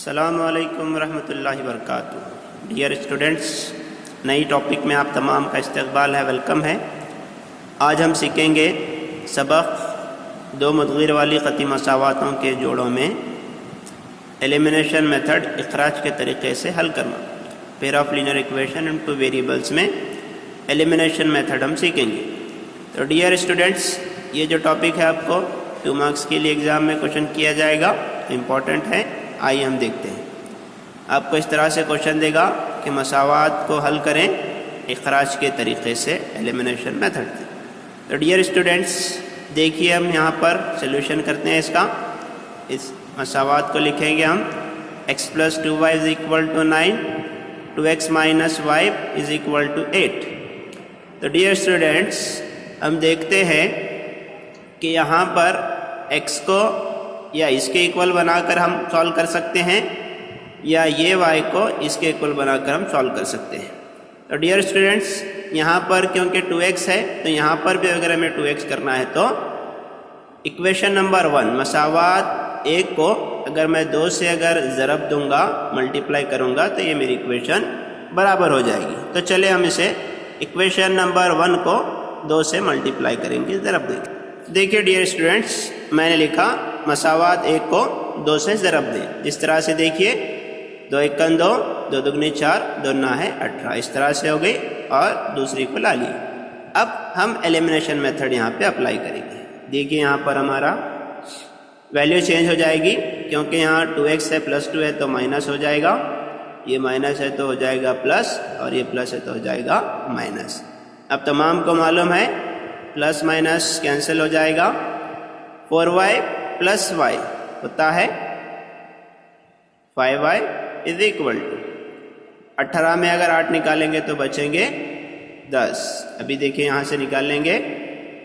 अस्सलामु अलैकुम रहमतुल्लाहि वबरकातुहू। डियर स्टूडेंट्स, नई टॉपिक में आप तमाम का इस्तकबाल है, वेलकम है। आज हम सीखेंगे सबक दो मुदगिर वाली ख़ती मसावातों के जोड़ों में एलिमिनेशन मेथड इखराज के तरीक़े से हल करना। Pair of linear equation in two variables में एलिमिनेशन मेथड हम सीखेंगे। तो डियर स्टूडेंट्स, ये जो टॉपिक है आपको 2 मार्क्स के लिए एग्ज़ाम में क्वेश्चन किया जाएगा, इम्पॉर्टेंट है। आइए हम देखते हैं। आपको इस तरह से क्वेश्चन देगा कि मसावात को हल करें इखराज के तरीक़े से, एलिमिनेशन मेथड से। तो डियर स्टूडेंट्स, देखिए हम यहाँ पर सोल्यूशन करते हैं इसका। इस मसावात को लिखेंगे हम x + 2y = 9, 2x - y = 8। तो डियर स्टूडेंट्स, हम देखते हैं कि यहाँ पर x को या इसके इक्वल बनाकर हम सॉल्व कर सकते हैं, या ये y को इसके इक्वल बनाकर हम सॉल्व कर सकते हैं। तो डियर स्टूडेंट्स, यहाँ पर क्योंकि 2x है तो यहाँ पर भी अगर हमें 2x करना है तो इक्वेशन नंबर 1 मसावात 1 को अगर मैं 2 से अगर ज़रब दूंगा, मल्टीप्लाई करूँगा, तो ये मेरी इक्वेशन बराबर हो जाएगी। तो चले हम इसे इक्वेशन नंबर 1 को 2 से मल्टीप्लाई करेंगे, ज़रब देंगे। देखिए डियर स्टूडेंट्स, मैंने लिखा मसावात 1 को 2 से ज़रब दें। इस तरह से देखिए, 2 × 1 2, 2 × 2 = 4, 2 × 9 = 18। इस तरह से हो गई और दूसरी को ला ली। अब हम एलिमिनेशन मेथड यहाँ पे अप्लाई करेंगे। देखिए यहाँ पर हमारा वैल्यू चेंज हो जाएगी, क्योंकि यहाँ 2x है +2 है तो माइनस हो जाएगा, ये माइनस है तो हो जाएगा प्लस, और ये प्लस है तो हो जाएगा माइनस। अब तमाम को मालूम है प्लस माइनस कैंसिल हो जाएगा। 4y + y होता है 5y = 18 में अगर 8 निकालेंगे तो बचेंगे 10। अभी देखिए यहाँ से निकाल लेंगे,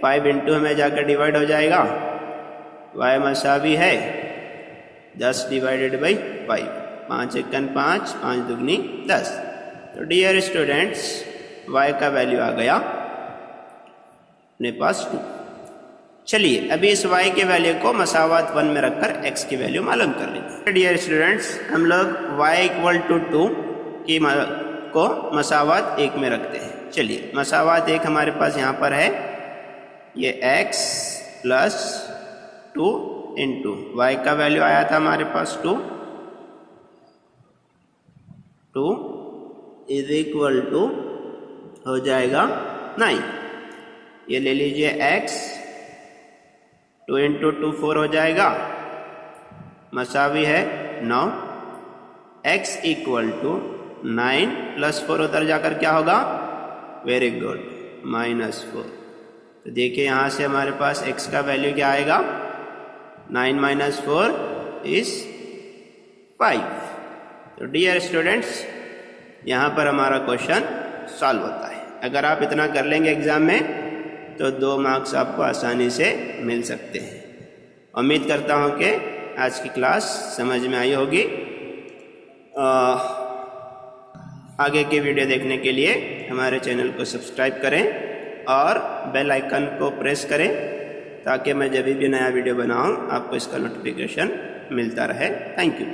5 × हमें जाकर डिवाइड हो जाएगा, y मसावी है 10 / 5, 5 × 1 = 5, 5 × 2 = 10। तो डियर स्टूडेंट्स, y का वैल्यू आ गया अपने पास 2। चलिए अभी इस y के वैल्यू को मसावात 1 में रखकर x की वैल्यू मालूम कर लेंगे। डियर स्टूडेंट्स, हम लोग y = 2 की को मसावात 1 में रखते हैं। चलिए मसावात 1 हमारे पास यहाँ पर है, ये x + 2 × y का वैल्यू आया था हमारे पास 2 = हो जाएगा 9। ये ले लीजिए x, 2 × 2 4 हो जाएगा, मसावी है 9। x = 9 + 4 उधर जाकर क्या होगा, वेरी गुड, -4। तो देखिए यहाँ से हमारे पास x का वैल्यू क्या आएगा, 9 - 4 = 5। तो डियर स्टूडेंट्स, यहाँ पर हमारा क्वेश्चन सॉल्व होता है। अगर आप इतना कर लेंगे एग्ज़ाम में तो 2 मार्क्स आपको आसानी से मिल सकते हैं। उम्मीद करता हूँ कि आज की क्लास समझ में आई होगी। आगे की वीडियो देखने के लिए हमारे चैनल को सब्सक्राइब करें और बेल आइकन को प्रेस करें, ताकि मैं जब भी नया वीडियो बनाऊँ आपको इसका नोटिफिकेशन मिलता रहे। Thank you.